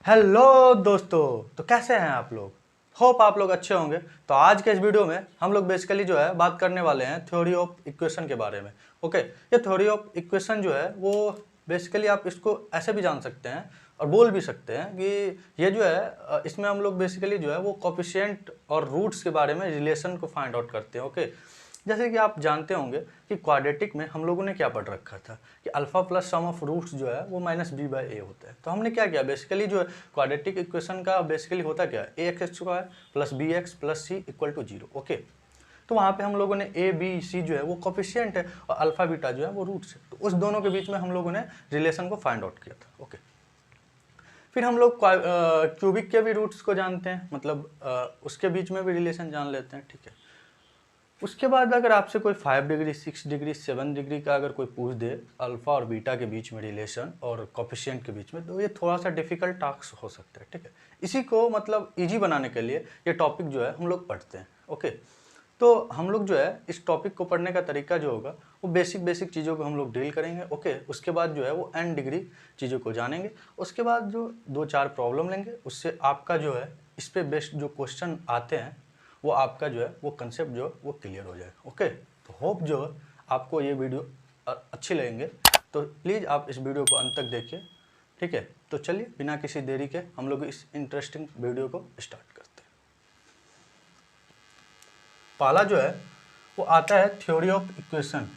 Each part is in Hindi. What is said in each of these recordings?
हेलो दोस्तों, तो कैसे हैं आप लोग। होप आप लोग अच्छे होंगे। तो आज के इस वीडियो में हम लोग बेसिकली जो है बात करने वाले हैं थ्योरी ऑफ इक्वेशन के बारे में। ओके, ये थ्योरी ऑफ इक्वेशन जो है वो बेसिकली आप इसको ऐसे भी जान सकते हैं और बोल भी सकते हैं कि ये जो है इसमें हम लोग बेसिकली जो है वो कोफिशिएंट और रूट्स के बारे में रिलेशन को फाइंड आउट करते हैं। ओके, जैसे कि आप जानते होंगे कि क्वाड्रेटिक में हम लोगों ने क्या पढ़ रखा था कि alpha plus sum of roots जो है वो माइनस बी बाई ए होता है। तो हमने क्या किया बेसिकली जो है क्वाड्रेटिक इक्वेशन का बेसिकली होता क्या है, A X square plus B X plus C equal to zero. Okay, तो वहाँ पे हम लोगों ने ए बी सी जो है वो कोफिशिएंट है और अल्फा बीटा जो है वो रूट्स है। तो उस दोनों के बीच में हम लोगों ने रिलेशन को फाइंड आउट किया था। ओके, फिर हम लोग क्यूबिक के भी रूट्स को जानते हैं, मतलब उसके बीच में भी रिलेशन जान लेते हैं। ठीक है, उसके बाद अगर आपसे कोई 5 डिग्री 6 डिग्री 7 डिग्री का अगर कोई पूछ दे अल्फा और बीटा के बीच में रिलेशन और कोफिशिएंट के बीच में, तो ये थोड़ा सा डिफिकल्ट टास्क हो सकता है। ठीक है, इसी को मतलब इजी बनाने के लिए ये टॉपिक जो है हम लोग पढ़ते हैं। ओके, तो हम लोग जो है इस टॉपिक को पढ़ने का तरीका जो होगा वो बेसिक चीज़ों को हम लोग डील करेंगे। ओके, उसके बाद जो है वो n डिग्री चीज़ों को जानेंगे। उसके बाद जो 2-4 प्रॉब्लम लेंगे, उससे आपका जो है इस पे बेस्ड जो क्वेश्चन आते हैं वो आपका जो है वो कंसेप्ट जो है वो क्लियर हो जाए। ओके, तो होप जो है आपको ये वीडियो अच्छी लगेंगे, तो प्लीज़ आप इस वीडियो को अंत तक देखिए। ठीक है, तो चलिए बिना किसी देरी के हम लोग इस इंटरेस्टिंग वीडियो को स्टार्ट करते हैं। पहला जो है वो आता है theory of equation.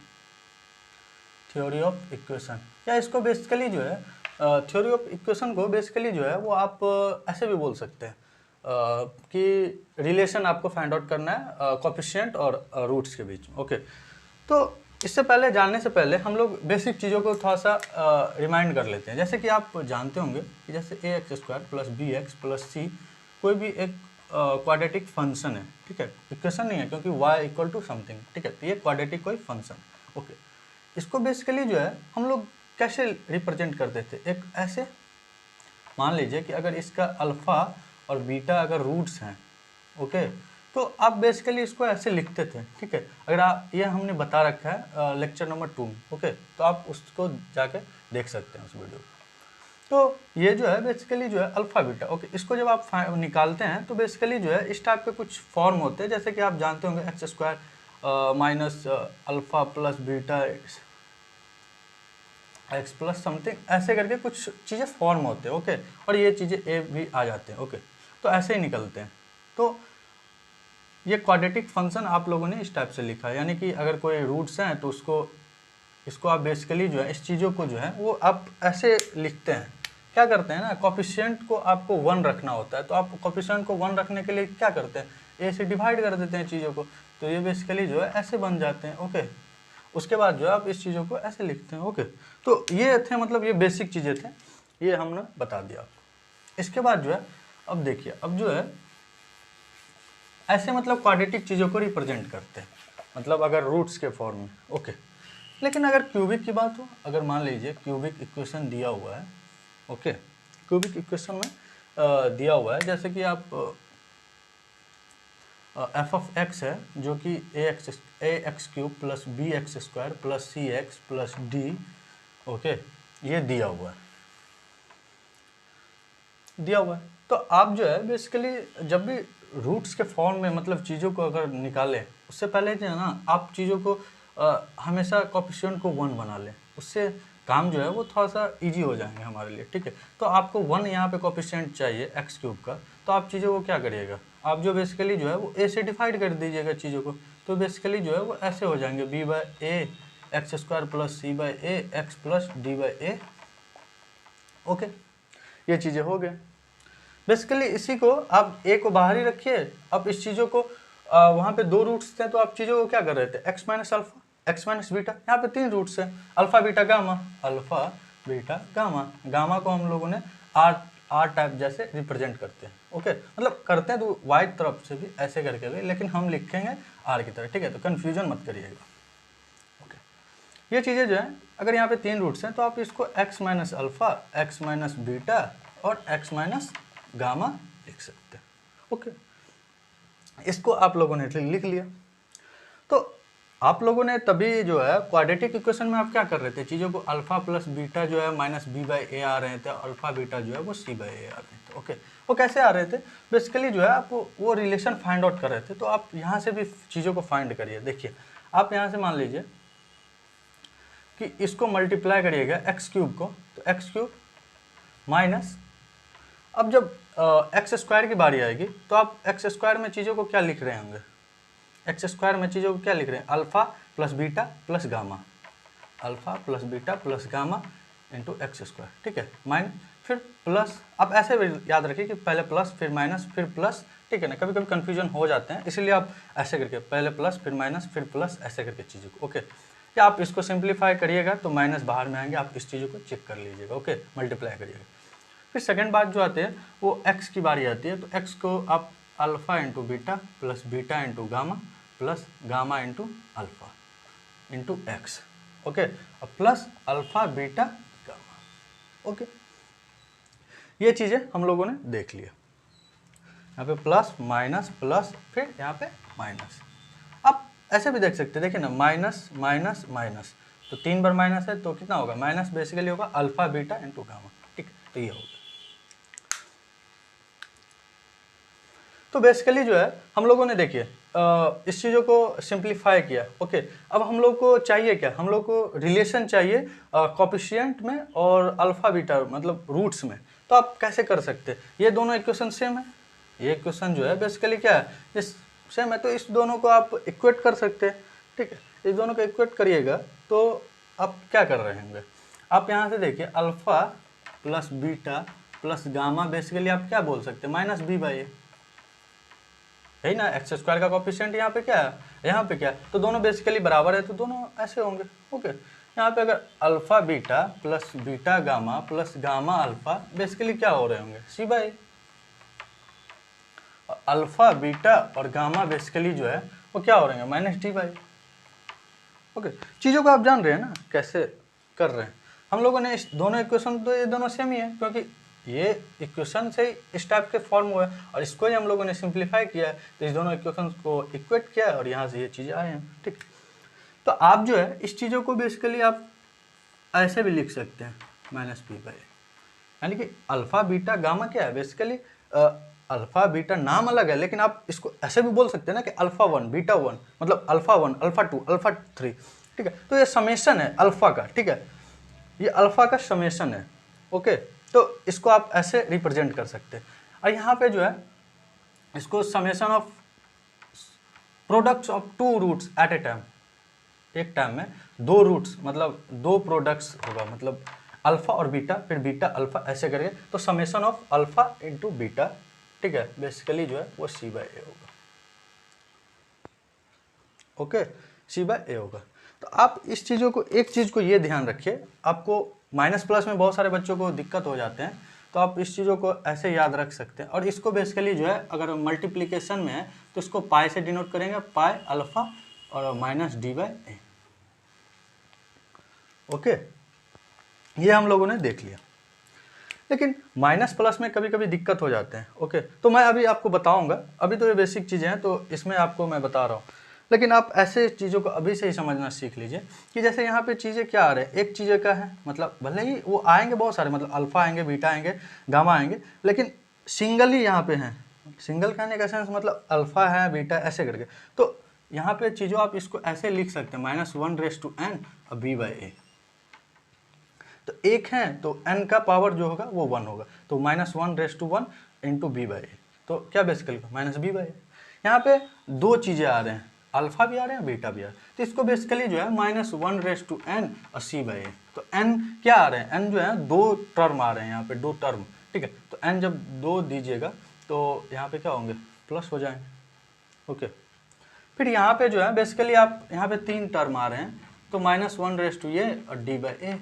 Theory of equation या इसको बेसिकली जो है थ्योरी ऑफ इक्वेशन को बेसिकली जो है वो आप ऐसे भी बोल सकते हैं कि रिलेशन आपको फाइंड आउट करना है कोफिशिएंट और रूट्स के बीच में। ओके, तो इससे पहले जानने से पहले हम लोग बेसिक चीज़ों को थोड़ा सा रिमाइंड कर लेते हैं। जैसे कि आप जानते होंगे कि जैसे A X square plus B X plus C कोई भी एक क्वाड्रेटिक फंक्शन है। ठीक है, इक्वेशन नहीं है क्योंकि y इक्वल टू समथिंग। ठीक है, तो ये क्वाड्रेटिक कोई फंक्शन। ओके, इसको बेसिकली जो है हम लोग कैसे रिप्रेजेंट कर देते, एक ऐसे मान लीजिए कि अगर इसका अल्फ़ा और बीटा अगर रूट्स हैं, ओके, तो आप बेसिकली इसको ऐसे लिखते थे। ठीक है, अगर आप ये हमने बता रखा है लेक्चर नंबर 2 में। ओके, तो आप उसको जाके देख सकते हैं उस वीडियो को। तो ये जो है बेसिकली जो है अल्फ़ा बीटा। ओके, इसको जब आप निकालते हैं तो बेसिकली जो है इस टाइप के कुछ फॉर्म होते हैं, जैसे कि आप जानते होंगे x square minus alpha plus beta x plus something, ऐसे करके कुछ चीज़ें फॉर्म होते हैं। ओके, और ये चीज़ें ए भी आ जाते हैं। ओके, तो ऐसे ही निकलते हैं। तो ये क्वाड्रेटिक फंक्शन आप लोगों ने इस टाइप से लिखा है, यानी कि अगर कोई रूट्स हैं तो इसको आप बेसिकली जो है इस चीज़ों को जो है वो आप ऐसे लिखते हैं। क्या करते हैं ना, कोफिशिएंट को आपको 1 रखना होता है, तो आप कोफिशिएंट को 1 रखने के लिए क्या करते हैं, ए से डिवाइड कर देते हैं चीज़ों को, तो ये बेसिकली जो है ऐसे बन जाते हैं। ओके, उसके बाद जो है आप इस चीज़ों को ऐसे लिखते हैं। ओके, तो ये थे मतलब ये बेसिक चीज़ें थे, ये हमने बता दिया आपको। इसके बाद जो है अब देखिए, अब जो है ऐसे मतलब क्वाड्रेटिक चीज़ों को रिप्रेजेंट करते हैं, मतलब अगर रूट्स के फॉर्म में। ओके, लेकिन अगर क्यूबिक की बात हो, अगर मान लीजिए क्यूबिक इक्वेशन दिया हुआ है। ओके, क्यूबिक इक्वेशन में दिया हुआ है जैसे कि आप एफ ऑफ एक्स है जो कि A X cube plus B X square plus C X plus D. Okay, ये दिया हुआ है, तो आप जो है बेसिकली जब भी रूट्स के फॉर्म में मतलब चीज़ों को अगर निकालें, उससे पहले जो है ना आप चीज़ों को हमेशा कोफिशिएंट को 1 बना लें, उससे काम जो है वो थोड़ा सा इजी हो जाएंगे हमारे लिए। ठीक है, तो आपको 1 यहाँ पे कोफिशिएंट चाहिए एक्स क्यूब का, तो आप चीज़ों को क्या करिएगा, आप जो बेसिकली जो है वो ए से डिवाइड कर दीजिएगा चीज़ों को, तो बेसिकली जो है वो ऐसे हो जाएंगे B by A X square plus C by A X plus D by A. Okay, ये चीज़ें हो गए। बेसिकली इसी को आप ए को बाहर ही रखिए। अब इस चीज़ों को वहाँ पे 2 रूट्स थे, तो आप चीज़ों को क्या कर रहे थे, x minus alpha x minus beta, यहाँ पे 3 रूट्स हैं, alpha beta gamma, alpha beta gamma. Gamma को हम लोगों ने आर टाइप जैसे रिप्रेजेंट करते हैं। ओके, मतलब करते हैं तो वाई तरफ से भी ऐसे करके भी, लेकिन हम लिखेंगे आर की तरह। ठीक है, तो कन्फ्यूजन मत करिएगा। ओके, ये चीज़ें जो है अगर यहाँ पे 3 रूट्स हैं तो आप इसको x minus alpha x minus beta और एक्स माइनस गामा लिख सकते हैं। ओके, इसको आप लोगों ने लिख लिया। तो आप लोगों ने तभी जो है क्वाड्रेटिक इक्वेशन में आप क्या कर रहे थे, चीज़ों को अल्फा प्लस बीटा जो है माइनस बी बाई ए आ रहे थे, अल्फा बीटा जो है वो सी बाई ए आ रहे थे। ओके, वो कैसे आ रहे थे, बेसिकली जो है आप वो रिलेशन फाइंड आउट कर रहे थे। तो आप यहाँ से भी चीज़ों को फाइंड करिए। देखिए आप यहाँ से मान लीजिए कि इसको मल्टीप्लाई करिएगा एक्स क्यूब को, तो एक्स क्यूब माइनस, अब जब एक्स स्क्वायर की बारी आएगी तो आप एक्स स्क्वायर में चीज़ों को क्या लिख रहे होंगे, एक्स स्क्वायर में चीज़ों को क्या लिख रहे हैं, alpha plus beta plus gamma, alpha plus beta plus gamma into x square. ठीक है, माइन फिर प्लस, आप ऐसे भी याद रखिए कि पहले प्लस फिर माइनस फिर प्लस। ठीक है ना, कभी कभी कन्फ्यूजन हो जाते हैं, इसलिए आप ऐसे करके पहले प्लस फिर माइनस फिर प्लस ऐसे करके चीज़ों को। ओके, या आप इसको सिंप्लीफाई करिएगा तो माइनस बाहर में आएंगे, आप इस चीज़ों को चेक कर लीजिएगा। ओके, मल्टीप्लाई करिएगा। फिर सेकंड बात जो आती है वो एक्स की बारी आती है, तो एक्स को आप alpha into beta plus beta into gamma plus gamma into alpha into X. Okay, अब plus alpha beta gamma. Okay, ये चीज़ें हम लोगों ने देख लिया। यहाँ पे प्लस माइनस प्लस फिर यहाँ पे माइनस। आप ऐसे भी देख सकते हैं, देखिए ना, माइनस माइनस माइनस, तो 3 बार माइनस है तो कितना होगा, माइनस बेसिकली होगा अल्फा बीटा इंटू गामा। ठीक, तो ये होगा। तो बेसिकली जो है हम लोगों ने देखिए इस चीज़ों को सिंप्लीफाई किया। ओके, अब हम लोग को चाहिए क्या, हम लोग को रिलेशन चाहिए कोफिशिएंट में और अल्फा बीटा मतलब रूट्स में। तो आप कैसे कर सकते हैं, ये दोनों इक्वेशन सेम है, ये इक्वेशन जो है बेसिकली क्या है, इस सेम है, तो इस दोनों को आप इक्वेट कर सकते हैं। ठीक है, इस दोनों को इक्वेट करिएगा तो आप क्या कर रहे होंगे, आप यहाँ से देखिए alpha plus beta plus gamma, basically आप क्या बोल सकते हैं, माइनस बी बाई ए, है ना। एक्स स्क्वायर का कोफिशिएंट यहाँ पे क्या है, यहाँ पे क्या है, तो दोनों बेसिकली बराबर है, तो दोनों ऐसे होंगे। ओके, यहाँ पे अगर alpha beta plus beta gamma plus gamma alpha, basically क्या हो रहे होंगे, सी बाई। अल्फा बीटा और गामा बेसिकली जो है वो क्या हो रहे हैं, माइनस डी बाई। ओके, चीज़ों को आप जान रहे हैं ना कैसे कर रहे हैं। हम लोगों ने इस दोनों इक्वेशन, तो ये दोनों सेम ही है, क्योंकि ये इक्वेशन से इस टाइप के फॉर्म हुआ है और इसको ही हम लोगों ने सिंप्लीफाई किया है, तो इस दोनों इक्वेशन को इक्वेट किया है और यहाँ से ये चीज़ें आए हैं। ठीक, तो आप जो है इस चीज़ों को बेसिकली आप ऐसे भी लिख सकते हैं, माइनस पी बाई, यानी कि अल्फा बीटा गामा क्या है, बेसिकली अल्फा बीटा नाम अलग है, लेकिन आप इसको ऐसे भी बोल सकते हैं ना कि अल्फा 1 बीटा 1 मतलब अल्फा 1 अल्फा 2 अल्फा 3। ठीक है, तो ये समेशन है अल्फा का। ठीक है, ये अल्फा का समेशन है। ओके, तो इसको आप ऐसे रिप्रेजेंट कर सकते हैं। और यहाँ पे जो है इसको summation of products of 2 roots at a time, एक टाइम में 2 रूट्स मतलब 2 प्रोडक्ट्स होगा, मतलब अल्फा और बीटा फिर बीटा अल्फा ऐसे करके, तो summation of alpha into beta. ठीक है, बेसिकली जो है वो सी बाई ए होगा। ओके, सी बाई ए होगा। तो आप इस चीज़ों को, एक चीज़ को ये ध्यान रखिए, आपको माइनस प्लस में बहुत सारे बच्चों को दिक्कत हो जाते हैं, तो आप इस चीज़ों को ऐसे याद रख सकते हैं। और इसको बेसिकली जो है अगर मल्टीप्लिकेशन में है तो इसको पाई से डिनोट करेंगे, पाई अल्फा और minus D by A. Okay, ये हम लोगों ने देख लिया, लेकिन माइनस प्लस में कभी कभी दिक्कत हो जाते हैं। ओके, तो मैं अभी आपको बताऊंगा, अभी तो ये बेसिक चीज़ें हैं तो इसमें आपको मैं बता रहा हूँ, लेकिन आप ऐसे चीज़ों को अभी से ही समझना सीख लीजिए कि जैसे यहाँ पे चीज़ें क्या आ रहे हैं, एक चीज़ें का है, मतलब भले ही वो आएंगे बहुत सारे, मतलब अल्फा आएंगे बीटा आएंगे गामा आएंगे, लेकिन सिंगल ही यहाँ पे हैं। सिंगल कहने का सेंस मतलब अल्फा है बीटा ऐसे करके, तो यहाँ पे चीज़ों आप इसको ऐसे लिख सकते हैं, -1/n और b बाई ए। तो एक है तो n का पावर जो होगा वो 1 होगा, तो -1/1 इंटू बी बाई ए, तो क्या बेसिकली माइनस बी बाई ए। यहाँ पे 2 चीज़ें आ रहे हैं, अल्फा भी आ रहे हैं बीटा भी आ रहे हैं, तो इसको बेसिकली जो है -1/n और सी बाई ए। तो n क्या आ रहे हैं, n जो है 2 टर्म आ रहे हैं, यहाँ पे 2 टर्म। ठीक है, तो n जब 2 दीजिएगा तो यहाँ पे क्या होंगे, प्लस हो जाएंगे। ओके, फिर यहाँ पे जो है बेसिकली आप यहाँ पे 3 टर्म आ रहे हैं, तो -1/a और d बाई ए।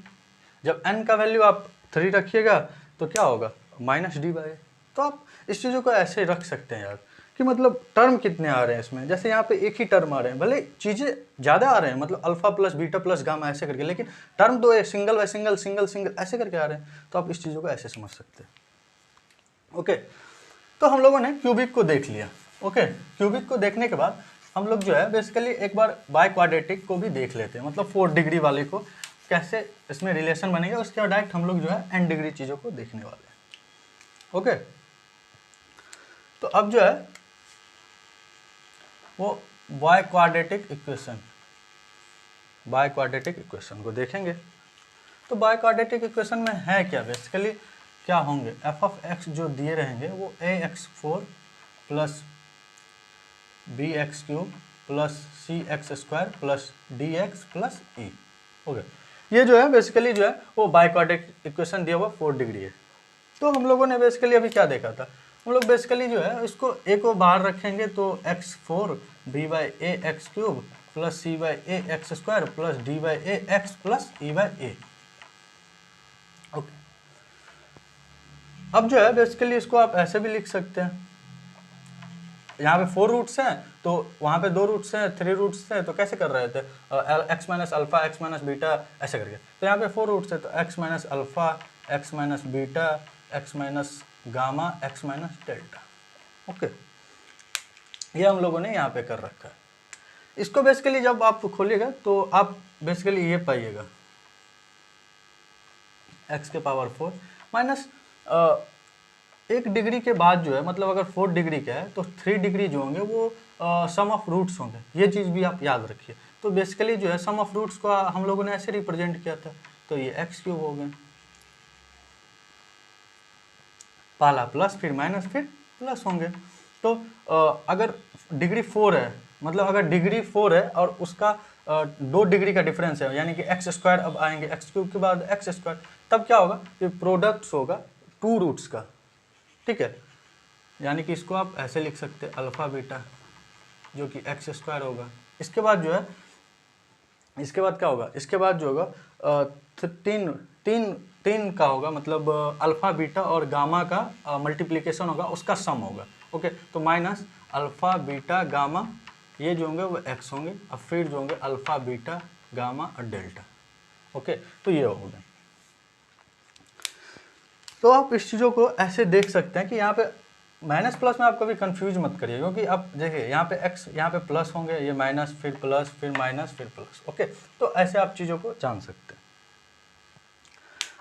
जब n का वैल्यू आप 3 रखिएगा तो क्या होगा, माइनस डी बाई ए। तो आप इस चीज़ों को ऐसे रख सकते हैं यार कि मतलब टर्म कितने आ रहे हैं इसमें, जैसे यहाँ पे एक ही टर्म आ रहे हैं, भले चीज़ें ज़्यादा आ रहे हैं, मतलब alpha plus beta plus gamma ऐसे करके, लेकिन टर्म तो एक single by single single single ऐसे करके आ रहे हैं, तो आप इस चीज़ों को ऐसे समझ सकते हैं। ओके, तो हम लोगों ने क्यूबिक को देख लिया। ओके, क्यूबिक को देखने के बाद हम लोग जो है बेसिकली एक बार बाय क्वाड्रेटिक को भी देख लेते हैं, मतलब 4 डिग्री वाले को कैसे इसमें रिलेशन बनेगा, उसके बाद डायरेक्ट हम लोग जो है n डिग्री चीज़ों को देखने वाले हैं। ओके, तो अब जो है वो बाय क्वाड्रेटिक इक्वेशन को देखेंगे। तो बाय क्वाड्रेटिक इक्वेशन में है क्या, बेसिकली क्या होंगे, एफ ऑफ एक्स जो दिए रहेंगे वो ax4 plus bx³ plus cx² plus dx plus e। Okay, ये जो है बेसिकली जो है वो बाय क्वाड्रेटिक इक्वेशन दिया हुआ 4 डिग्री है। तो हम लोगों ने बेसिकली अभी क्या देखा था, हम लोग बेसिकली जो है इसको a को बाहर रखेंगे तो x4 b/ax³ plus c/ax² plus d/ax plus e/a। Okay, अब जो है बेसिकली इसको आप ऐसे भी लिख सकते हैं, यहाँ पे 4 रूट्स हैं तो वहाँ पे 2 रूट्स हैं, 3 रूट्स थे, तो कैसे कर रहे थे x minus alpha x minus beta ऐसे करके। तो यहाँ पे 4 रूट्स है तो x minus alpha x minus beta x minus gamma x minus delta. Okay, ये हम लोगों ने यहाँ पे कर रखा है। इसको बेसिकली जब आप खोलिएगा तो आप बेसिकली ये पाइएगा x के पावर 4 माइनस 1 डिग्री के बाद जो है, मतलब अगर 4 डिग्री का है तो 3 डिग्री जो होंगे वो सम ऑफ रूट्स होंगे, ये चीज़ भी आप याद रखिए। तो बेसिकली जो है सम ऑफ रूट्स को हम लोगों ने ऐसे रिप्रेजेंट किया था, तो ये x³ हो गए, पहला प्लस फिर माइनस फिर प्लस होंगे। तो अगर डिग्री 4 है, मतलब अगर डिग्री 4 है और उसका 2 डिग्री का डिफरेंस है, यानी कि x², अब आएंगे x³ के बाद x², तब क्या होगा, ये प्रोडक्ट्स होगा 2 रूट्स का, ठीक है। यानी कि इसको आप ऐसे लिख सकते हैं अल्फा बीटा जो कि x² होगा। इसके बाद जो है, इसके बाद क्या होगा, इसके बाद जो होगा तीन का होगा, मतलब अल्फा बीटा और गामा का मल्टीप्लिकेशन होगा, उसका सम होगा। ओके, तो माइनस अल्फा बीटा गामा, ये जो होंगे वो x होंगे, अब फिर जो होंगे अल्फा बीटा गामा और डेल्टा। ओके, तो ये हो गया। तो आप इस चीज़ों को ऐसे देख सकते हैं कि यहाँ पे माइनस प्लस में आप कभी कंफ्यूज मत करिए, क्योंकि आप देखिए यहाँ पे x, यहाँ पे प्लस होंगे, ये माइनस फिर प्लस फिर माइनस फिर प्लस। ओके, तो ऐसे आप चीज़ों को जान सकते हैं।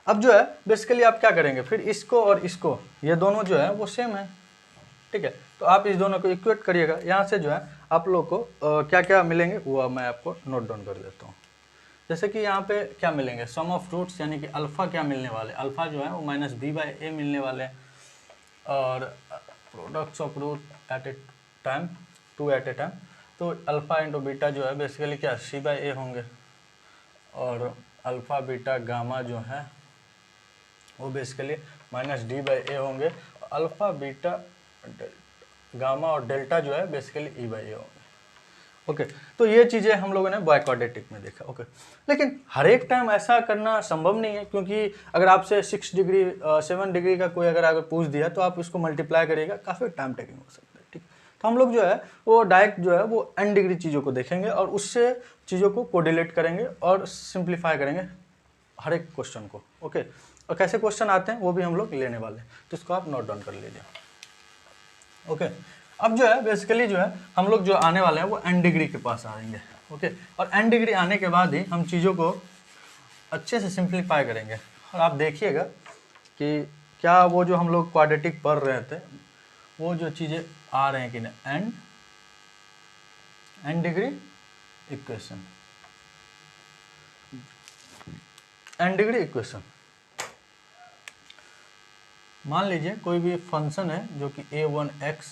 अब जो है बेसिकली आप क्या करेंगे, फिर इसको और इसको, ये दोनों जो है वो सेम है, ठीक है। तो आप इस दोनों को इक्वेट करिएगा, यहाँ से जो है आप लोग को क्या क्या मिलेंगे वो मैं आपको नोट डाउन कर देता हूँ। जैसे कि यहाँ पे क्या मिलेंगे, सम ऑफ रूट्स, यानी कि अल्फा क्या मिलने वाले, अल्फा जो है वो माइनस b/a मिलने वाले हैं, और products of root at a time 2 at a time, तो अल्फा इंटू बीटा जो है बेसिकली क्या c/a होंगे, और अल्फा बीटा गामा जो है वो बेसिकली माइनस d/a होंगे, अल्फा बीटा गामा और डेल्टा जो है बेसिकली e/a होंगे। ओके, तो ये चीज़ें हम लोगों ने बाय क्वाड्रेटिक में देखा। ओके, लेकिन हर एक टाइम ऐसा करना संभव नहीं है, क्योंकि अगर आपसे 6 डिग्री 7 डिग्री का कोई अगर पूछ दिया तो आप इसको मल्टीप्लाई करिएगा, काफ़ी टाइम टेकिंग हो सकता है, ठीक। तो हम लोग जो है वो डायरेक्ट जो है वो n डिग्री चीज़ों को देखेंगे और उससे चीज़ों को कोडिलेट करेंगे और सिंप्लीफाई करेंगे हर एक क्वेश्चन को। ओके, और कैसे क्वेश्चन आते हैं वो भी हम लोग लेने वाले हैं, तो इसको आप नोट डाउन कर लीजिए। ओके, अब जो है बेसिकली जो है हम लोग जो आने वाले हैं वो n डिग्री के पास आएंगे। ओके, और n डिग्री आने के बाद ही हम चीज़ों को अच्छे से सिंप्लीफाई करेंगे, और आप देखिएगा कि क्या वो जो हम लोग क्वाड्रेटिक पढ़ रहे थे वो जो चीज़ें आ रहे हैं कि नहीं, n degree equation, n degree equation. मान लीजिए कोई भी फंक्शन है जो कि a1x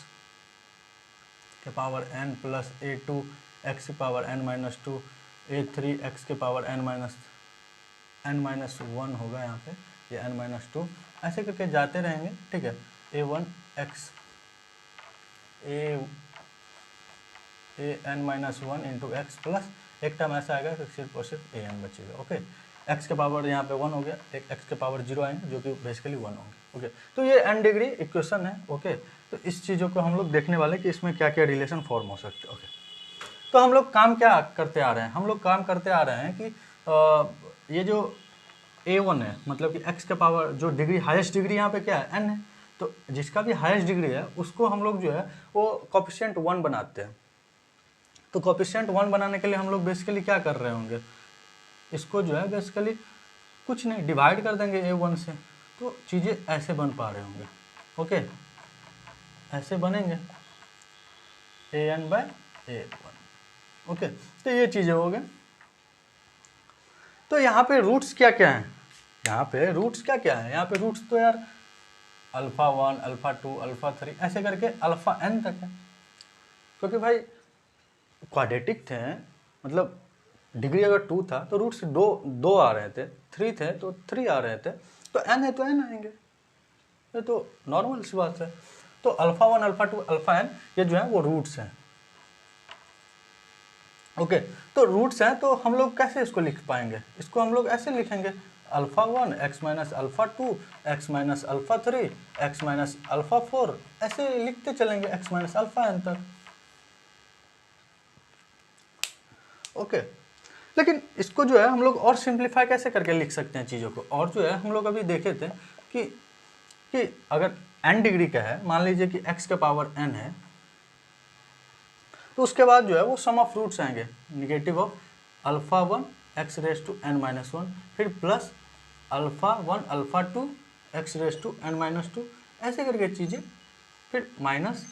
के पावर n प्लस a2x के पावर n-2, a3x के पावर n-1 होगा, यहाँ पे ये n-2, ऐसे करके जाते रहेंगे, ठीक है। a1x an-1 into x plus एक टाइम ऐसा आएगा कि सिर्फ और सिर्फ an बचेगा। ओके, x के पावर यहाँ पे 1 हो गया, एक x के पावर 0 आएंगे जो कि बेसिकली 1 होंगे। ओके, तो ये n डिग्री इक्वेशन है। ओके, तो इस चीज़ों को हम लोग देखने वाले कि इसमें क्या क्या रिलेशन फॉर्म हो सकते हैं। ओके, तो हम लोग काम क्या करते आ रहे हैं, हम लोग काम करते आ रहे हैं कि ये जो a1 है, मतलब कि x के पावर जो डिग्री हाईएस्ट डिग्री यहाँ पे क्या है, n है, तो जिसका भी हाईएस्ट डिग्री है उसको हम लोग जो है वो कोफिशिएंट 1 बनाते हैं। तो कोफिशिएंट 1 बनाने के लिए हम लोग बेसिकली क्या कर रहे होंगे, इसको जो है बेसिकली कुछ नहीं डिवाइड कर देंगे a1 से, तो चीज़ें ऐसे बन पा रहे होंगे। ओके, ऐसे बनेंगे an/a1। ओके, तो ये चीज़ें हो गए। तो यहाँ पे रूट्स क्या क्या हैं, यहाँ पे रूट्स क्या क्या है, यहाँ पे रूट्स तो यार α1 α2 α3 ऐसे करके αn तक है, क्योंकि भाई क्वाड्रेटिक थे, मतलब डिग्री अगर 2 था तो रूट्स दो आ रहे थे, 3 थे तो 3 आ रहे थे, तो n है तो n आएंगे, ये तो नॉर्मल सी बात है। तो α1 α2 αn ये जो है वो रूट्स हैं। ओके, तो रूट्स हैं तो हम लोग कैसे इसको लिख पाएंगे, इसको हम लोग ऐसे लिखेंगे α1 x minus α2 x minus α3 x minus α4, ऐसे लिखते चलेंगे x माइनस αn तक। ओके, लेकिन इसको जो है हम लोग और सिंप्लीफाई कैसे करके लिख सकते हैं चीज़ों को, और जो है हम लोग अभी देखे थे कि अगर n डिग्री का है, मान लीजिए कि x के पावर n है, तो उसके बाद जो है वो सम ऑफ रूट्स आएंगे, negative of α1 x raise to n minus 1, फिर plus α1 α2 x raise to n minus 2, ऐसे करके चीज़ें, फिर माइनस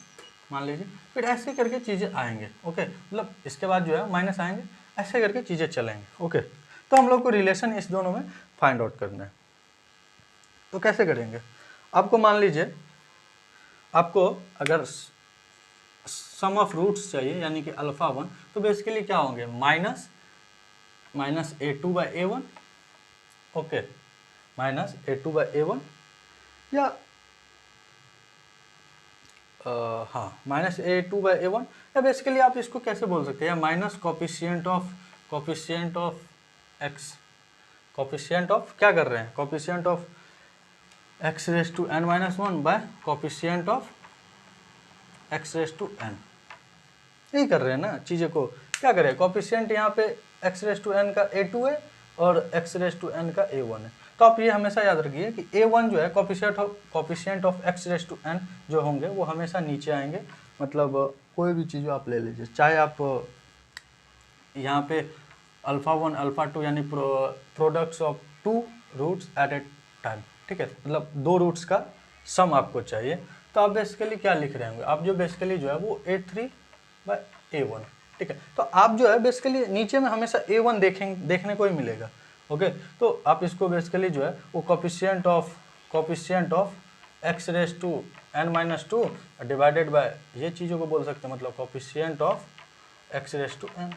मान लीजिए, फिर ऐसे करके चीज़ें आएंगे। ओके, मतलब इसके बाद जो है माइनस आएंगे, ऐसे करके चीज़ें चलेंगे। ओके, तो हम लोग को रिलेशन इस दोनों में फाइंड आउट करना है, तो कैसे करेंगे, आपको मान लीजिए आपको अगर सम ऑफ रूट्स चाहिए यानी कि α1, तो बेसिकली क्या होंगे minus a2/a1, okay, minus a2/a1 या हाँ माइनस a2/a1, या बेसिकली आप इसको कैसे बोल सकते हैं, या minus coefficient of x, coefficient of क्या कर रहे हैं, coefficient of x raise to n minus 1 by coefficient of x raise to n, यही कर रहे हैं ना चीज़ें को। क्या करें, कोफिशिएंट यहाँ पे x रेज टू n का a2 है और x रेज टू n का a1 है, तो आप ये हमेशा याद रखिए कि a1 जो है coefficient of x raise to n जो होंगे वो हमेशा नीचे आएंगे, मतलब कोई भी चीज़ आप ले लीजिए, चाहे आप यहाँ पे α1 α2 यानी products of 2 roots at a time, ठीक है, मतलब 2 रूट्स का सम आपको चाहिए, तो आप बेसिकली क्या लिख रहे होंगे, आप जो बेसिकली जो है वो a3/a1, ठीक है, तो आप जो है बेसिकली नीचे में हमेशा a1 देखने को ही मिलेगा। ओके, तो आप इसको बेसिकली जो है वो coefficient of x raise to n minus 2 divided by ये चीज़ों को बोल सकते हैं, मतलब coefficient of x raise to n।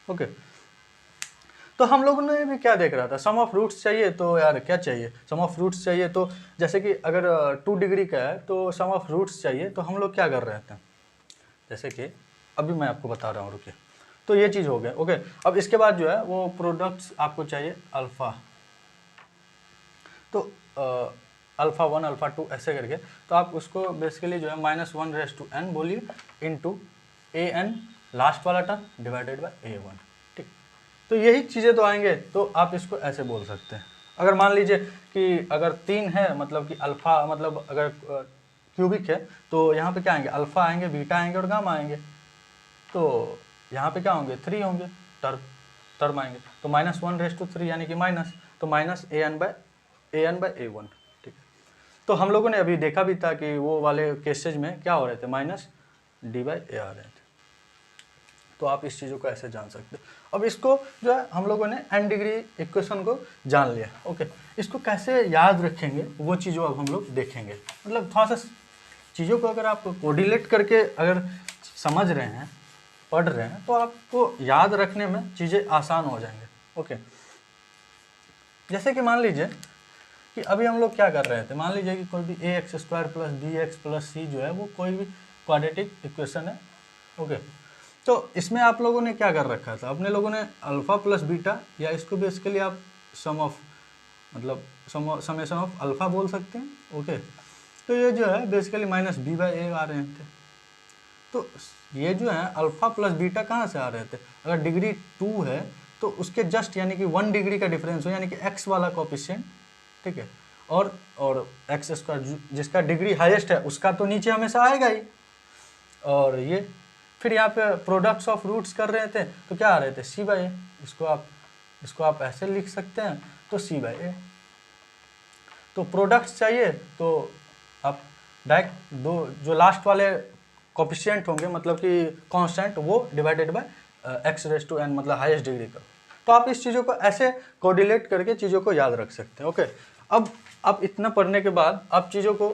Okay, तो हम लोगों ने भी क्या देख रहा था, सम ऑफ रूट्स चाहिए, तो यार क्या चाहिए, सम ऑफ रूट्स चाहिए, तो जैसे कि अगर 2 डिग्री का है तो सम ऑफ रूट्स चाहिए, तो हम लोग क्या कर रहे थे, जैसे कि अभी मैं आपको बता रहा हूँ, रुकिए, तो ये चीज़ हो गया। ओके, अब इसके बाद जो है वो प्रोडक्ट्स आपको चाहिए अल्फ़ा, तो α1 α2 ऐसे करके, तो आप उसको बेसिकली जो है -1 रेज टू n बोलिए इंटू an लास्ट वाला टर्म डिवाइडेड बाय a1, ठीक, तो यही चीज़ें तो आएंगे, तो आप इसको ऐसे बोल सकते हैं। अगर मान लीजिए कि अगर 3 है, मतलब कि अल्फ़ा, मतलब अगर क्यूबिक है, तो यहाँ पे क्या आएंगे, अल्फ़ा आएंगे, बीटा आएंगे और गामा आएंगे, तो यहाँ पे क्या होंगे, 3 होंगे, टर्म आएंगे, तो -1 रेज टू 3 यानी कि माइनस, तो माइनस an/a1, ठीक है। तो हम लोगों ने अभी देखा भी था कि वो वाले केसेज में क्या हो रहे थे, -d/a आ रहे थे, तो आप इस चीज़ों को ऐसे जान सकते हैं। अब इसको जो है हम लोगों ने n डिग्री इक्वेशन को जान लिया। ओके, इसको कैसे याद रखेंगे वो चीज़ों अब हम लोग देखेंगे, मतलब थोड़ा सा चीज़ों को अगर आप कोरिलेट करके अगर समझ रहे हैं, पढ़ रहे हैं, तो आपको याद रखने में चीज़ें आसान हो जाएंगे। ओके, जैसे कि मान लीजिए कि अभी हम लोग क्या कर रहे थे, मान लीजिए कि कोई भी ax² + bx + c जो है वो कोई भी क्वाड्रेटिक इक्वेशन है। ओके, तो इसमें आप लोगों ने क्या कर रखा था, अपने लोगों ने अल्फ़ा प्लस बीटा, या इसको बेसिकली आप सम ऑफ, मतलब समेशन ऑफ अल्फ़ा बोल सकते हैं। ओके, तो ये जो है बेसिकली -b/a आ रहे थे, तो ये जो है अल्फ़ा प्लस बीटा कहाँ से आ रहे थे, अगर डिग्री 2 है तो उसके जस्ट यानी कि 1 डिग्री का डिफरेंस हो, यानी कि x वाला कोफिशिएंट, ठीक है, और x² जिसका डिग्री हाईएस्ट है उसका तो नीचे हमेशा आएगा ही, और ये फिर यहाँ पे प्रोडक्ट्स ऑफ रूट्स कर रहे थे तो क्या आ रहे थे सी बाई ए। इसको आप ऐसे लिख सकते हैं तो सी बाई ए। तो प्रोडक्ट्स चाहिए तो आप डायरेक्ट दो जो लास्ट वाले कोफिशिएंट होंगे मतलब कि कांस्टेंट वो divided by X raise to N मतलब हाईएस्ट डिग्री का। तो आप इस चीज़ों को ऐसे कोरिलेट करके चीज़ों को याद रख सकते हैं। ओके, अब आप इतना पढ़ने के बाद आप चीज़ों को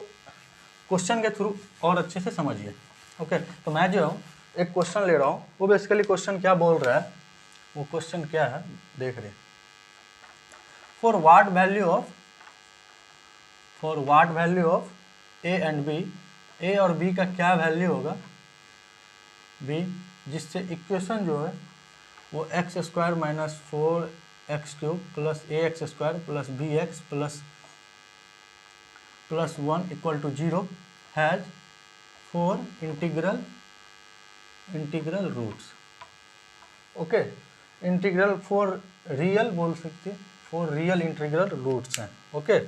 क्वेश्चन के थ्रू और अच्छे से समझिए। ओके, तो मैं जो हूँ एक क्वेश्चन ले रहा हूँ, वो बेसिकली क्वेश्चन क्या बोल रहा है, वो क्वेश्चन क्या है देख रहे। For what value of A and B, A और बी का क्या वैल्यू होगा बी, जिससे इक्वेशन जो है वो X square minus 4x³ plus ax² plus bx plus 1 equal to 0 has 4 integral roots. Okay, integral 4 real बोल सकते हैं, 4 रियल इंटीग्रल रूट्स हैं। ओके,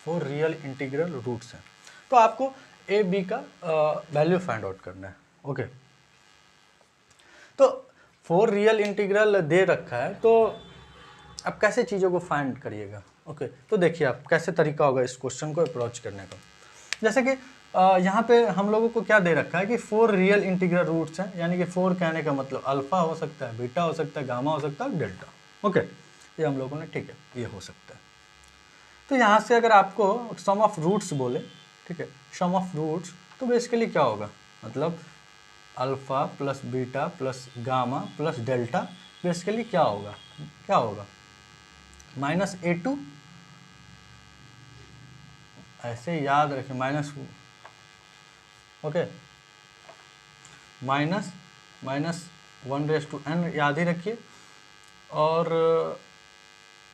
4 रियल इंटीग्रल रूट्स हैं। तो आपको ए बी का वैल्यू फाइंड आउट करना है। ओके, तो 4 रियल इंटीग्रल दे रखा है तो अब कैसे चीज़ों को फाइंड करिएगा। ओके, तो देखिए आप कैसे तरीका होगा इस क्वेश्चन को अप्रोच करने का। जैसे कि यहाँ पे हम लोगों को क्या दे रखा है कि 4 रियल इंटीग्रल रूट्स हैं, यानी कि 4 कहने का मतलब अल्फा हो सकता है, बीटा हो सकता है, गामा हो सकता है, डेल्टा। ओके, ये हम लोगों ने ठीक है, ये हो सकता है। तो यहाँ से अगर आपको सम ऑफ रूट्स बोले, ठीक है, सम ऑफ रूट्स, तो बेसिकली क्या होगा मतलब alpha plus beta plus gamma plus delta basically क्या होगा -a2, ऐसे याद रखें माइनस, ओके, माइनस 1/n याद ही रखिए, और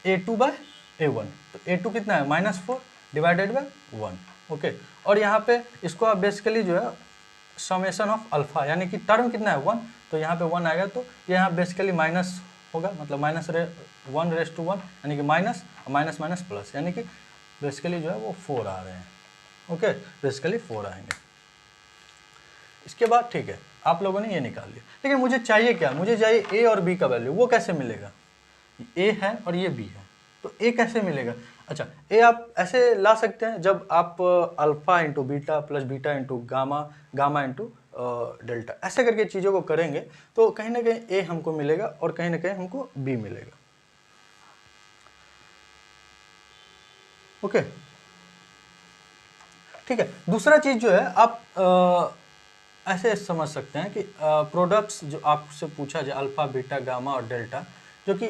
a2/a1, तो a2 कितना है -4 डिवाइडेड बाय 1। ओके, और यहाँ पे इसको आप बेसिकली जो है समेशन ऑफ अल्फा, यानी कि टर्म कितना है 1, तो यहाँ पे 1 आएगा, तो यहाँ बेसिकली माइनस होगा, मतलब -1/1 यानी कि माइनस माइनस प्लस, यानी कि बेसिकली जो है वो 4 आ रहे हैं। ओके, बेसिकली 4 आएंगे। इसके बाद ठीक है, आप लोगों ने ये निकाल लिया, लेकिन मुझे चाहिए क्या, मुझे चाहिए ए और बी का वैल्यू। वो कैसे मिलेगा, ए है और ये बी है, तो ए कैसे मिलेगा। अच्छा, ए आप ऐसे ला सकते हैं जब आप alpha into beta plus beta into gamma, gamma into delta, ऐसे करके चीज़ों को करेंगे तो कहीं ना कहीं ए हमको मिलेगा और कहीं ना कहीं हमको बी मिलेगा। ओके, ठीक है। दूसरा चीज़ जो है आप ऐसे समझ सकते हैं कि प्रोडक्ट्स जो आपसे पूछा जाए अल्फा बीटा गामा और डेल्टा, जो कि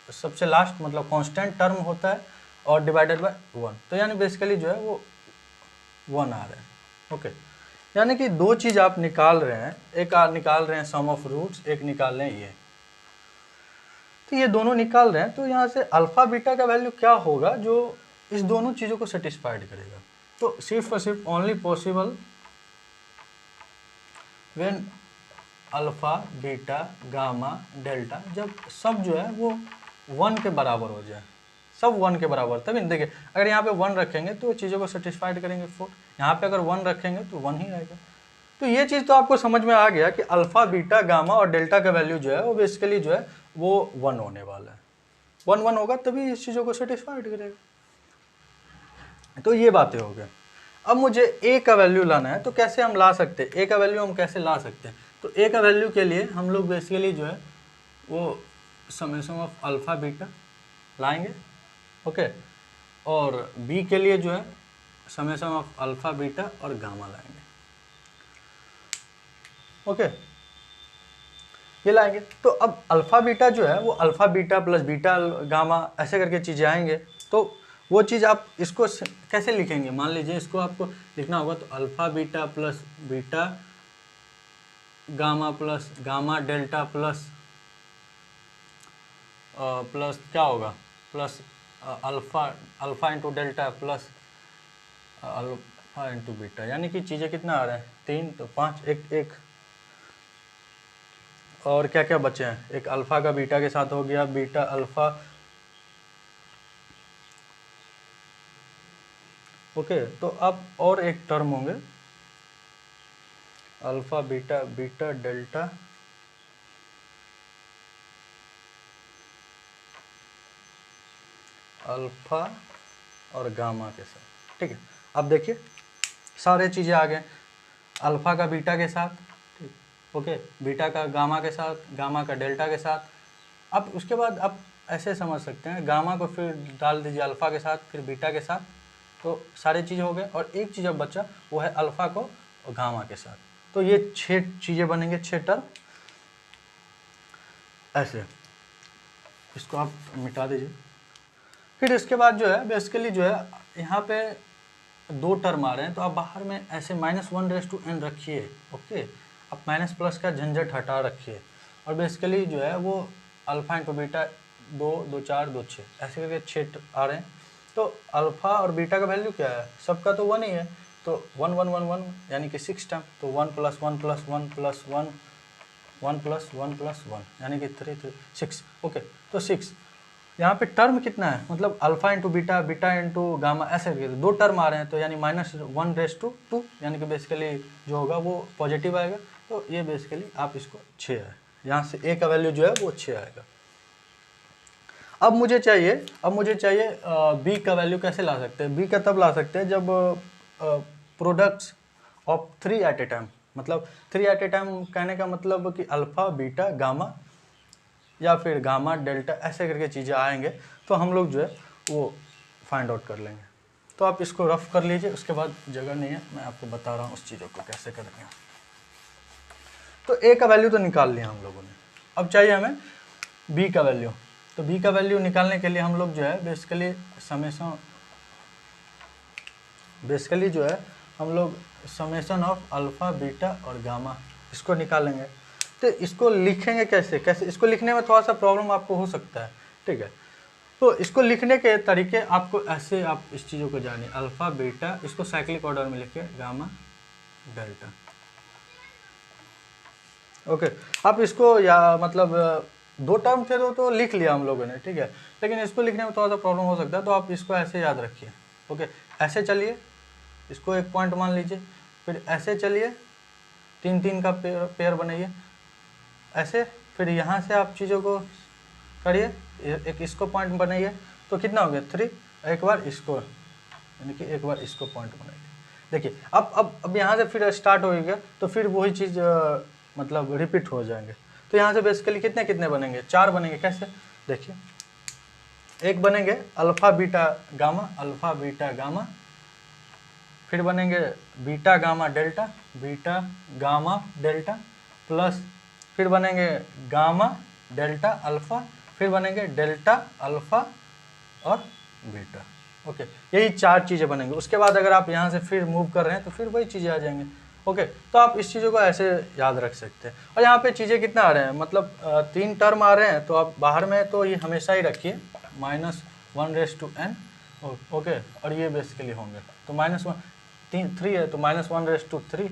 सबसे लास्ट मतलब कांस्टेंट टर्म होता है और डिवाइडेड बाय 1, तो यानी बेसिकली जो है वो 1 आ रहे हैं। ओके, यानी कि दो चीज़ आप निकाल रहे हैं, एक आप निकाल रहे हैं सम ऑफ रूट्स, एक निकाल रहे हैं ये, तो ये दोनों निकाल रहे हैं, तो यहाँ से अल्फा बीटा का वैल्यू क्या होगा जो इस दोनों चीज़ों को सेटिस्फाइड करेगा। तो सिर्फ और सिर्फ only possible when alpha beta gamma delta, जब सब जो है वो 1 के बराबर हो जाए, सब 1 के बराबर, तभी देखिए अगर यहाँ पे 1 रखेंगे तो चीज़ों को सेटिस्फाइड करेंगे 4, यहाँ पे अगर 1 रखेंगे तो 1 ही आएगा। तो ये चीज़ तो आपको समझ में आ गया कि अल्फा बीटा गामा और डेल्टा का वैल्यू जो है वो बेसिकली जो है वो 1 होने वाला है, 1 होगा तभी इस चीज़ों को सेटिस्फाइड करेगा। तो ये बातें हो गई। अब मुझे ए का वैल्यू लाना है, तो कैसे हम ला सकते हैं, ए का वैल्यू हम कैसे ला सकते हैं। तो ए का वैल्यू के लिए हम लोग बेसिकली जो है वो समेशन ऑफ अल्फा बीटा लाएंगे। ओके, और बी के लिए जो है समेशन ऑफ अल्फा बीटा और गामा लाएंगे। ओके, ये लाएंगे। तो अब अल्फा बीटा जो है वो alpha beta plus beta gamma ऐसे करके चीज़ें आएंगे, तो वो चीज़ आप इसको कैसे लिखेंगे, मान लीजिए इसको आपको लिखना होगा तो alpha beta plus beta gamma plus gamma delta plus क्या होगा plus alpha into delta plus alpha into beta, यानी कि चीज़ें कितना आ रहा है 3, तो 5, एक और क्या क्या बचे हैं, एक अल्फा का बीटा के साथ हो गया, बीटा अल्फा। ओके, तो अब और एक टर्म होंगे alpha beta beta delta alpha और गामा के साथ। ठीक है, अब देखिए सारे चीज़ें आ गए, अल्फा का बीटा के साथ, ठीक, ओके, बीटा का गामा के साथ, गामा का डेल्टा के साथ। अब उसके बाद आप ऐसे समझ सकते हैं, गामा को फिर डाल दीजिए अल्फा के साथ, फिर बीटा के साथ, तो सारी चीज़ें हो गए। और एक चीज़ अब बचा, वो है अल्फा को और गामा के साथ। तो ये 6 चीज़ें बनेंगे, 6 टर्म ऐसे। इसको आप मिटा दीजिए। फिर इसके बाद जो है बेसिकली जो है यहाँ पे 2 टर्म आ रहे हैं, तो आप बाहर में ऐसे -1n रखिए। ओके, आप माइनस प्लस का झंझट हटा रखिए। और बेसिकली जो है वो अल्फा इंटू बीटा 2 2 4 2 6 ऐसे करके 6 आ रहे हैं। तो अल्फा और बीटा का वैल्यू क्या है, सबका तो 1 ही है, तो 1 1 1 1 यानी कि 6 टर्म। तो 1 + 1 + 1 + 1 1 + 1 + 1 यानी कि 3 3 6। ओके, तो 6 यहाँ पे टर्म कितना है, मतलब alpha into beta, beta into gamma, ऐसे करके 2 टर्म आ रहे हैं, तो यानी -1/2 यानी कि बेसिकली जो होगा वो पॉजिटिव आएगा। तो ये बेसिकली आप इसको 6 है, यहाँ से ए का वैल्यू जो है वो 6 आएगा। अब मुझे चाहिए बी का वैल्यू कैसे ला सकते हैं। बी का तब ला सकते हैं जब products of 3 at a time, मतलब 3 एट ए टाइम कहने का मतलब कि अल्फा बीटा गामा या फिर गामा डेल्टा ऐसे करके चीज़ें आएंगे, तो हम लोग जो है वो फाइंड आउट कर लेंगे। तो आप इसको रफ कर लीजिए, उसके बाद जगह नहीं है, मैं आपको बता रहा हूँ उस चीज़ों को कैसे करेंगे। तो ए का वैल्यू तो निकाल लिया हम लोगों ने, अब चाहिए हमें बी का वैल्यू। तो बी का वैल्यू निकालने के लिए हम लोग जो है basically summation of alpha beta और गामा इसको निकालेंगे। तो इसको लिखेंगे कैसे, इसको लिखने में थोड़ा सा प्रॉब्लम आपको हो सकता है। ठीक है, तो इसको लिखने के तरीके आपको ऐसे, आप इस चीज़ों को जानिए, अल्फा बीटा, इसको साइक्लिक ऑर्डर में लिखिए, गामा डेल्टा। ओके, आप इसको या मतलब 2 टर्म थे तो लिख लिया हम लोगों ने, ठीक है, लेकिन इसको लिखने में थोड़ा सा प्रॉब्लम हो सकता है, तो आप इसको ऐसे याद रखिए। ओके, ऐसे चलिए, इसको एक पॉइंट मान लीजिए, फिर ऐसे चलिए, 3 3 का पेयर बनाइए ऐसे, फिर यहाँ से आप चीज़ों को करिए, एक इसको पॉइंट बनाइए, तो कितना हो गया 3, एक बार इसको, यानी कि एक बार इसको पॉइंट बनाइए। देखिए अब यहाँ से फिर स्टार्ट हो गया, तो फिर वही चीज़ मतलब रिपीट हो जाएंगे। तो यहाँ से बेसिकली कितने कितने बनेंगे, 4 बनेंगे। कैसे, देखिए, एक बनेंगे alpha beta gamma, alpha beta gamma, फिर बनेंगे beta gamma delta, beta gamma delta, plus फिर बनेंगे गामा डेल्टा अल्फा, फिर बनेंगे डेल्टा अल्फा और बीटा। ओके, यही 4 चीज़ें बनेंगे। उसके बाद अगर आप यहाँ से फिर मूव कर रहे हैं तो फिर वही चीज़ें आ जाएंगे। ओके, तो आप इस चीज़ों को ऐसे याद रख सकते हैं। और यहाँ पे चीज़ें कितना आ रहे हैं, मतलब 3 टर्म आ रहे हैं, तो आप बाहर में तो ये हमेशा ही रखिए -1/n। ओके, और ये बेसिकली होंगे, तो -3 है तो -1/3,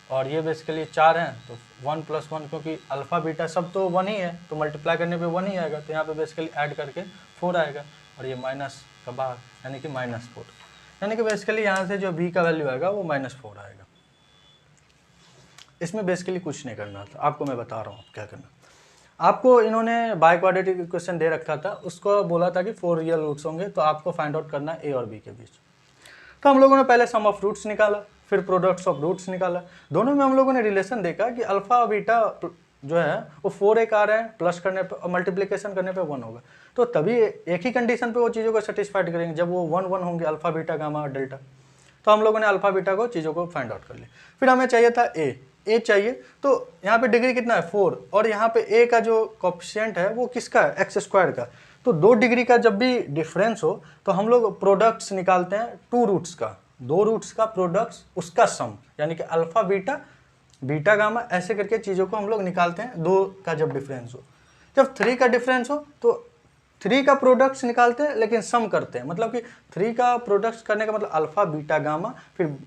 और ये बेसिकली 4 हैं, तो 1 + 1, क्योंकि अल्फ़ा बीटा सब तो 1 ही है, तो मल्टीप्लाई करने पे 1 ही आएगा, तो यहाँ पे बेसिकली ऐड करके 4 आएगा, और ये माइनस का बाहर यानी कि -4, यानी कि बेसिकली यहाँ से जो b का वैल्यू आएगा वो -4 आएगा। इसमें बेसिकली कुछ नहीं करना था, आपको मैं बता रहा हूँ क्या करना। आपको इन्होंने बाइक्वाड्रेटिक इक्वेशन दे रखा था, उसको बोला था कि 4 रियल रूट्स होंगे, तो आपको फाइंड आउट करना है a और b के बीच। तो हम लोगों ने पहले सम ऑफ रूट्स निकाला, फिर प्रोडक्ट्स ऑफ रूट्स निकाला। दोनों में हम लोगों ने रिलेशन देखा कि अल्फा और बीटा जो है वो 4 एक आ रहे हैं, प्लस करने पे और मल्टीप्लिकेशन करने पे 1 होगा, तो तभी एक ही कंडीशन पे वो चीज़ों को सेटिस्फाइड करेंगे जब वो 1 1 होंगे, अल्फा बीटा गामा और डेल्टा। तो हम लोगों ने अल्फा बीटा को चीज़ों को फाइंड आउट कर लिया। फिर हमें चाहिए था ए चाहिए, तो यहाँ पे डिग्री कितना है 4, और यहाँ पे ए का जो कोफिशिएंट है वो किसका है, x² का। तो 2 डिग्री का जब भी डिफरेंस हो तो हम लोग प्रोडक्ट्स निकालते हैं 2 रूट्स का, 2 रूट्स का प्रोडक्ट्स, उसका सम, यानी कि अल्फा बीटा बीटा गामा ऐसे करके चीज़ों को हम लोग निकालते हैं 2 का जब डिफरेंस हो। जब 3 का डिफरेंस हो तो 3 का प्रोडक्ट्स निकालते हैं लेकिन सम करते हैं, मतलब कि 3 का प्रोडक्ट्स करने का मतलब अल्फा बीटा गामा, फिर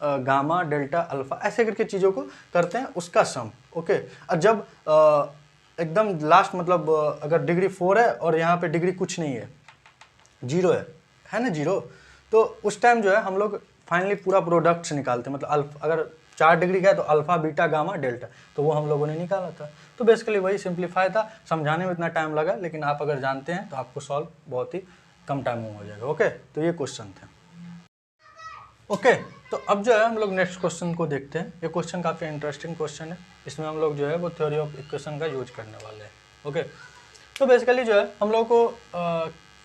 गामा डेल्टा अल्फा ऐसे करके चीज़ों को करते हैं, उसका सम। ओके, और जब एकदम लास्ट मतलब अगर डिग्री 4 है और यहाँ पे डिग्री कुछ नहीं है, 0 है ना, 0, तो उस टाइम जो है हम लोग फाइनली पूरा प्रोडक्ट्स निकालते हैं, मतलब अगर 4 डिग्री का है तो अल्फा बीटा गामा डेल्टा, तो वो हम लोगों ने निकाला था। तो बेसिकली वही सिंप्लीफाई था, समझाने में इतना टाइम लगा, लेकिन आप अगर जानते हैं तो आपको सॉल्व बहुत ही कम टाइम में हो जाएगा। ओके, तो ये क्वेश्चन थे। ओके, तो अब जो है हम लोग नेक्स्ट क्वेश्चन को देखते हैं। ये क्वेश्चन काफ़ी इंटरेस्टिंग क्वेश्चन है, इसमें हम लोग जो है वो थ्योरी ऑफ इक्वेशन का यूज करने वाले हैं। ओके, तो बेसिकली जो है हम लोग को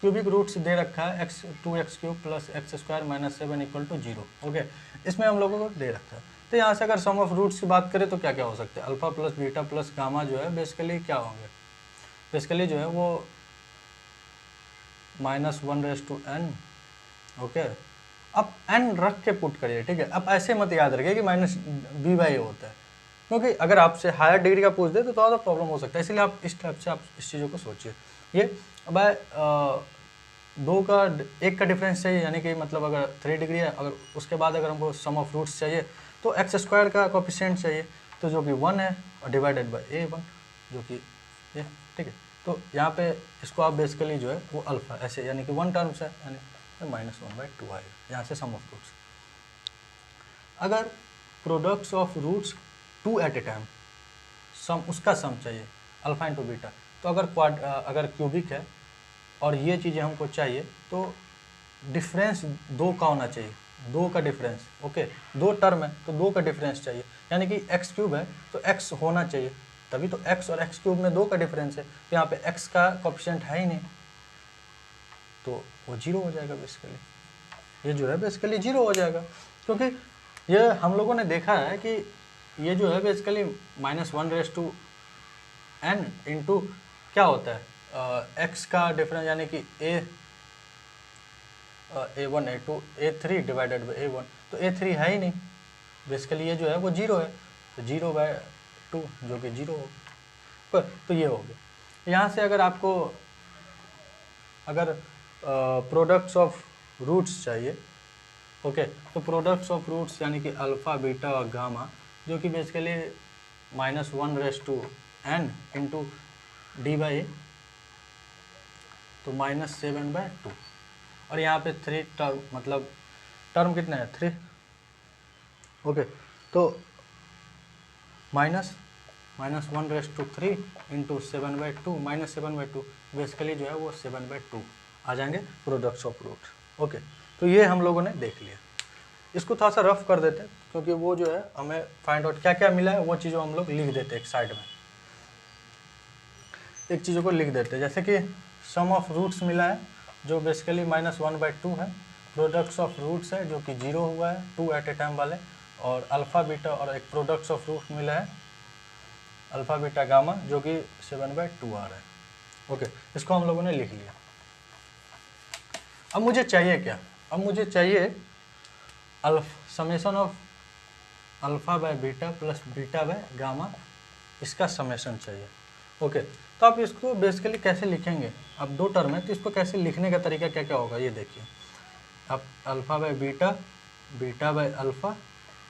क्यूबिक रूट्स दे रखा है x2x³ plus x² minus 7 equal to 0। Okay, इसमें हम लोगों को दे रखा है। तो यहाँ से अगर सम ऑफ रूट्स की बात करें तो क्या क्या हो सकते हैं, alpha plus beta plus gamma जो है बेसिकली क्या होंगे, बेसिकली जो है वो -1/n। ओके, अब n रख के पुट करिए, ठीक है। अब ऐसे मत याद रखिए कि -b/a होता है, क्योंकि अगर आपसे हायर डिग्री का पूछ दे तो थोड़ा सा प्रॉब्लम हो सकता है, इसलिए आप इस टाइप से आप इस चीज़ों को सोचिए। ये अब एक का डिफरेंस चाहिए, यानी कि मतलब अगर 3 डिग्री है, अगर उसके बाद अगर हमको सम ऑफ रूट्स चाहिए तो x² का कोफिशिएंट चाहिए, तो जो कि 1 है, और डिवाइडेड बाय a1 जो कि ये, ठीक है। तो यहाँ पे इसको आप बेसिकली जो है वो अल्फा ऐसे, यानी कि 1 टर्म्स है, यानी -1/2 आएगा यहाँ से सम ऑफ रूट्स। अगर products of roots 2 at a time, sum उसका सम चाहिए अल्फा इंटू बीटा, तो अगर क्यूबिक है और ये चीज़ें हमको चाहिए तो डिफरेंस 2 का होना चाहिए, 2 का डिफरेंस। ओके, 2 टर्म है तो 2 का डिफरेंस चाहिए, यानी कि x³ है तो x होना चाहिए, तभी तो x और x³ में 2 का डिफरेंस है। तो यहाँ पे x का कोफिशिएंट है ही नहीं, तो वो 0 हो जाएगा बेसिकली, ये जो है बेसिकली 0 हो जाएगा, क्योंकि ये हम लोगों ने देखा है कि ये जो है बेसिकली -1/n इंटू क्या होता है x का डिफरेंस, यानी कि a1 a2 a3 divided by a1, तो a3 है ही नहीं, बेसिकली ये जो है वो 0 है, तो 0/2 जो कि 0 हो, तो ये हो गया। यहाँ से अगर आपको अगर प्रोडक्ट्स ऑफ रूट्स चाहिए, ओके, तो प्रोडक्ट्स ऑफ रूट्स यानी कि अल्फ़ा बीटा और गामा, जो कि बेसिकली -1/n इंटू d/a, तो -7/2, और यहाँ पे 3 टर्म, मतलब टर्म कितने हैं 3। ओके, तो -1/3 इंटू 7/2 -7/2, बेसिकली जो है वो 7/2 आ जाएंगे प्रोडक्ट्स ऑफ रूट। ओके, तो ये हम लोगों ने देख लिया। इसको थोड़ा सा रफ कर देते हैं, क्योंकि वो जो है हमें फाइंड आउट क्या क्या मिला है वो चीज़ों हम लोग लिख देते हैं एक साइड में, एक चीज़ों को लिख देते हैं। जैसे कि सम ऑफ रूट्स मिला है जो बेसिकली -1/2 है, प्रोडक्ट्स ऑफ रूट्स है जो कि 0 हुआ है 2 एट ए टाइम वाले, और अल्फ़ा बीटा और एक प्रोडक्ट्स ऑफ रूट मिला है अल्फ़ा बीटा गामा जो कि 7/2 आ रहा है। ओके, इसको हम लोगों ने लिख लिया। अब मुझे चाहिए क्या, अब मुझे चाहिए summation of alpha by beta plus beta by gamma, इसका समेशन चाहिए। ओके, तो आप इसको बेसिकली कैसे लिखेंगे, अब 2 टर्म है तो इसको कैसे लिखने का तरीका क्या क्या होगा ये देखिए। आप alpha by beta, beta by alpha,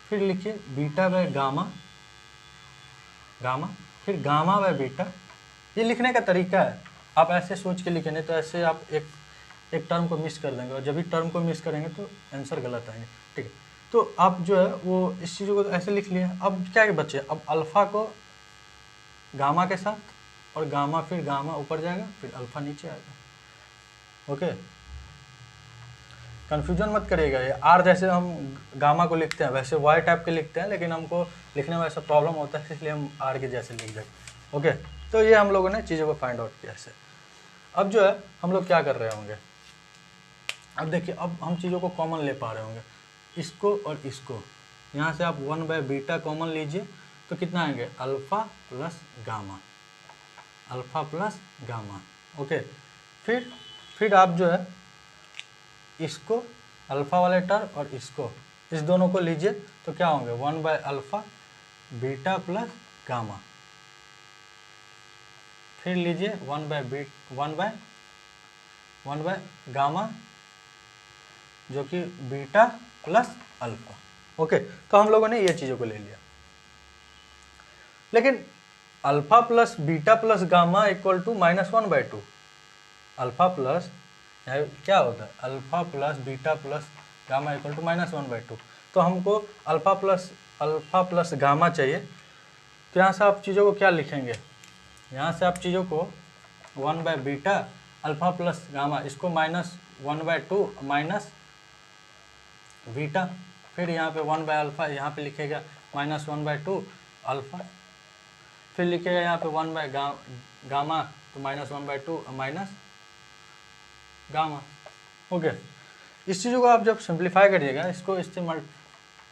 फिर लिखिए बीटा बाय गामा, गामा, फिर गामा बाय बीटा। ये लिखने का तरीका है, आप ऐसे सोच के लिखेंगे तो ऐसे आप एक टर्म को मिस कर देंगे, और जब भी टर्म को मिस करेंगे तो आंसर गलत आएंगे, ठीक है। तो आप जो है वो इस चीज़ों को तो ऐसे लिख लिया। अब क्या बचे, अब अल्फ़ा को गामा के साथ, और गामा फिर गामा ऊपर जाएगा, फिर अल्फ़ा नीचे आएगा। ओके, कन्फ्यूजन मत करिएगा, ये आर जैसे हम गामा को लिखते हैं वैसे वाई टाइप के लिखते हैं, लेकिन हमको लिखने में ऐसा प्रॉब्लम होता है इसलिए हम आर के जैसे लिख देते। ओके, तो ये हम लोगों ने चीज़ों को फाइंड आउट किया ऐसे। अब जो है हम लोग क्या कर रहे होंगे, अब देखिए अब हम चीज़ों को कॉमन ले पा रहे होंगे, इसको और इसको, यहाँ से आप 1/बीटा कॉमन लीजिए तो कितना आएंगे alpha plus gamma, alpha plus gamma. Okay, फिर आप जो है इसको अल्फ़ा वाले टर्म और इसको, इस दोनों को लीजिए तो क्या होंगे 1/अल्फ़ा बीटा प्लस गामा, फिर लीजिए 1/1/1 गामा जो कि बीटा प्लस अल्फ़ा। ओके, तो हम लोगों ने ये चीज़ों को ले लिया, लेकिन alpha plus beta plus gamma equal to -1/2, alpha plus क्या होता है alpha plus beta plus gamma equal to -1/2, तो हमको alpha plus alpha plus gamma चाहिए, तो यहाँ से आप चीज़ों को क्या लिखेंगे, यहाँ से आप चीज़ों को 1/बीटा अल्फ़ा प्लस गामा, इसको -1/2 माइनस बीटा, फिर यहाँ पे 1/अल्फ़ा, यहाँ पे लिखेगा -1/2 अल्फ़ा, फिर लिखेगा यहाँ पे 1/गामा, तो -1/2 माइनस गामा। ओके, इस चीज़ों को आप जब सिंप्लीफाई करिएगा, इसको इस्तेमाल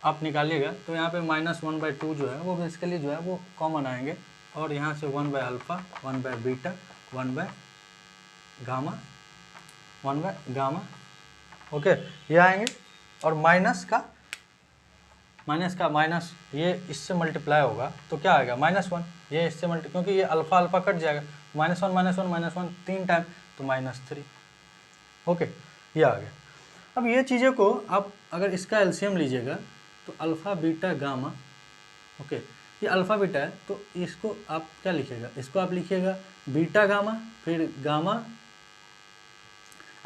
आप निकालिएगा, तो यहाँ पे -1/2 जो है वो बेसिकली जो है वो कॉमन आएंगे, और यहाँ से 1/अल्फ़ा, 1/बीटा, 1/गामा, 1/गामा। ओके, ये आएंगे, और माइनस ये इससे मल्टीप्लाई होगा तो क्या आएगा -1, ये इससे क्योंकि ये अल्फ़ा अल्फ़ा कट जाएगा, -1 3 टाइम, तो -3। ओके, ये आ गया। अब ये चीज़ों को आप अगर इसका एलसीएम लीजिएगा तो अल्फ़ा बीटा गामा, ओके, ये अल्फ़ा बीटा है, तो इसको आप क्या लिखिएगा, इसको आप लिखिएगा बीटा गामा, फिर गामा,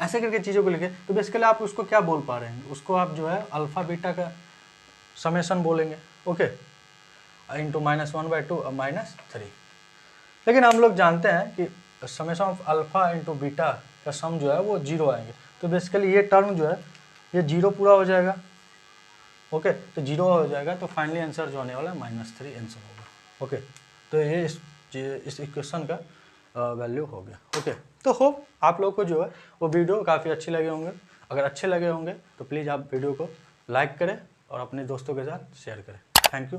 ऐसे करके चीज़ों को लिखे, तो बेसिकली आप उसको क्या बोल पा रहे हैं, उसको आप जो है अल्फ़ा बीटा का समेशन बोलेंगे। ओके, इंटू -1/2 और -3। लेकिन हम लोग जानते हैं कि summation of alpha into beta का सम जो है वो 0 आएंगे, तो बेसिकली ये टर्म जो है ये 0 पूरा हो जाएगा। ओके, तो 0 हो जाएगा, तो फाइनली आंसर जो आने वाला है -3 आंसर होगा। ओके, तो ये इस इक्वेशन का वैल्यू हो गया। ओके, तो होप आप लोग को जो है वो वीडियो काफ़ी अच्छे लगे होंगे। अगर अच्छे लगे होंगे तो प्लीज़ आप वीडियो को लाइक करें और अपने दोस्तों के साथ शेयर करें। Thank you.